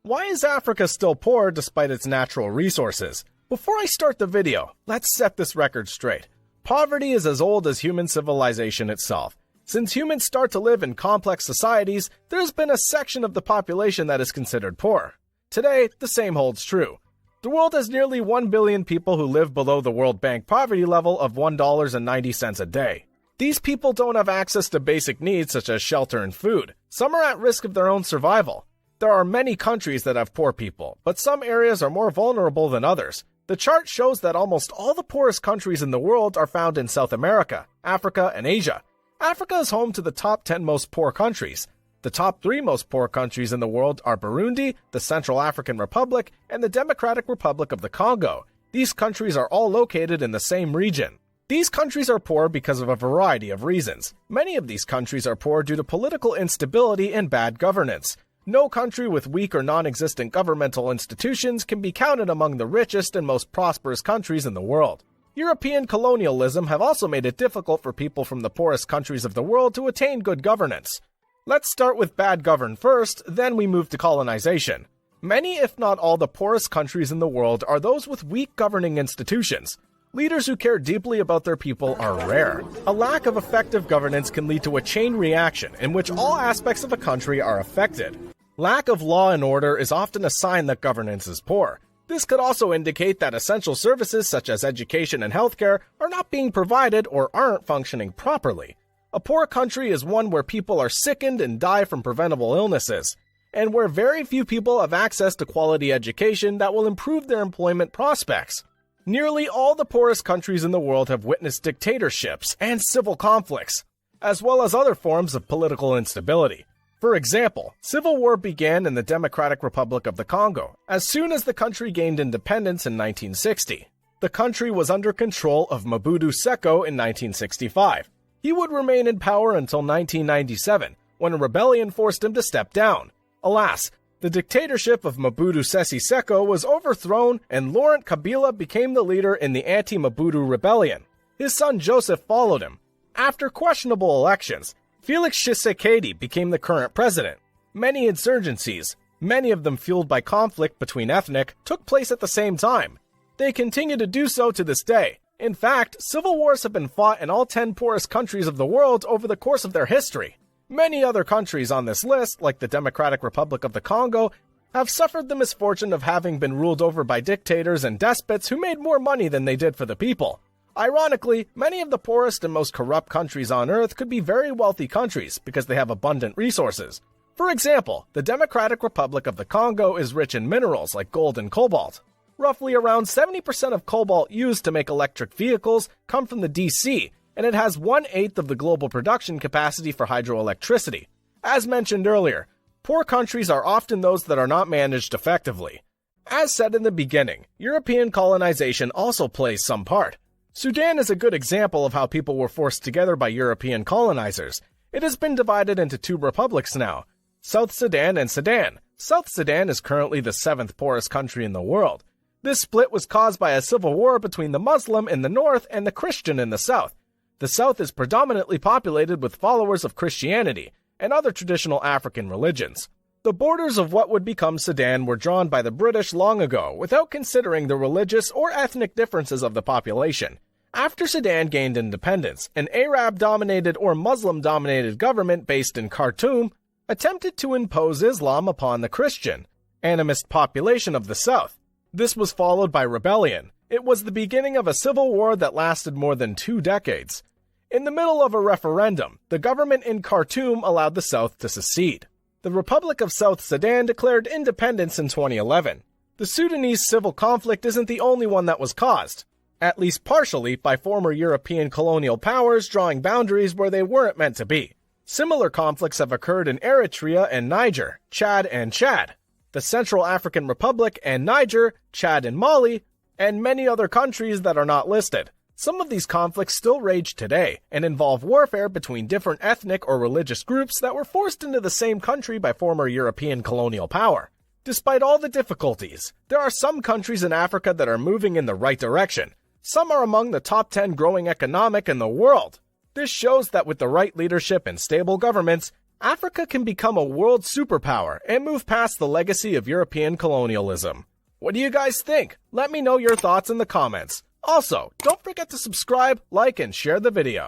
Why is Africa still poor despite its natural resources? Before I start the video, let's set this record straight. Poverty is as old as human civilization itself. Since humans start to live in complex societies, there's been a section of the population that is considered poor. Today, the same holds true. The world has nearly 1 billion people who live below the World Bank poverty level of $1.90 a day. These people don't have access to basic needs such as shelter and food. Some are at risk of their own survival. There are many countries that have poor people, but some areas are more vulnerable than others. The chart shows that almost all the poorest countries in the world are found in South America, Africa, and Asia. Africa is home to the top 10 most poor countries. The top 3 most poor countries in the world are Burundi, the Central African Republic, and the Democratic Republic of the Congo. These countries are all located in the same region. These countries are poor because of a variety of reasons. Many of these countries are poor due to political instability and bad governance. No country with weak or non-existent governmental institutions can be counted among the richest and most prosperous countries in the world. European colonialism have also made it difficult for people from the poorest countries of the world to attain good governance. Let's start with bad govern first, then we move to colonization. Many, if not all, the poorest countries in the world are those with weak governing institutions. Leaders who care deeply about their people are rare. A lack of effective governance can lead to a chain reaction in which all aspects of a country are affected. Lack of law and order is often a sign that governance is poor. This could also indicate that essential services such as education and healthcare are not being provided or aren't functioning properly. A poor country is one where people are sickened and die from preventable illnesses, and where very few people have access to quality education that will improve their employment prospects. Nearly all the poorest countries in the world have witnessed dictatorships and civil conflicts, as well as other forms of political instability. For example, civil war began in the Democratic Republic of the Congo as soon as the country gained independence in 1960. The country was under control of Mobutu Seko in 1965. He would remain in power until 1997, when a rebellion forced him to step down. Alas, the dictatorship of Mobutu Sese Seko was overthrown and Laurent Kabila became the leader in the anti-Mobutu rebellion. His son Joseph followed him. After questionable elections, Felix Tshisekedi became the current president. Many insurgencies, many of them fueled by conflict between ethnic, took place at the same time. They continue to do so to this day. In fact, civil wars have been fought in all 10 poorest countries of the world over the course of their history. Many other countries on this list, like the Democratic Republic of the Congo, have suffered the misfortune of having been ruled over by dictators and despots who made more money than they did for the people. Ironically, many of the poorest and most corrupt countries on Earth could be very wealthy countries because they have abundant resources. For example, the Democratic Republic of the Congo is rich in minerals like gold and cobalt. Roughly around 70% of cobalt used to make electric vehicles come from the DC, and it has 1/8 of the global production capacity for hydroelectricity. As mentioned earlier, poor countries are often those that are not managed effectively. As said in the beginning, European colonization also plays some part. Sudan is a good example of how people were forced together by European colonizers. It has been divided into 2 republics now, South Sudan and Sudan. South Sudan is currently the 7th poorest country in the world. This split was caused by a civil war between the Muslim in the north and the Christian in the south. The south is predominantly populated with followers of Christianity and other traditional African religions. The borders of what would become Sudan were drawn by the British long ago without considering the religious or ethnic differences of the population. After Sudan gained independence, an Arab-dominated or Muslim-dominated government based in Khartoum attempted to impose Islam upon the Christian, animist population of the south. This was followed by rebellion. It was the beginning of a civil war that lasted more than 2 decades. In the middle of a referendum, the government in Khartoum allowed the South to secede. The Republic of South Sudan declared independence in 2011. The Sudanese civil conflict isn't the only one that was caused, at least partially by former European colonial powers drawing boundaries where they weren't meant to be. Similar conflicts have occurred in Eritrea and Niger, Chad and Chad, the Central African Republic and Niger, Chad and Mali, and many other countries that are not listed. Some of these conflicts still rage today and involve warfare between different ethnic or religious groups that were forced into the same country by former European colonial power. Despite all the difficulties, there are some countries in Africa that are moving in the right direction. Some are among the top 10 growing economic in the world. This shows that with the right leadership and stable governments, Africa can become a world superpower and move past the legacy of European colonialism. What do you guys think? Let me know your thoughts in the comments. Also, don't forget to subscribe, like, and share the video.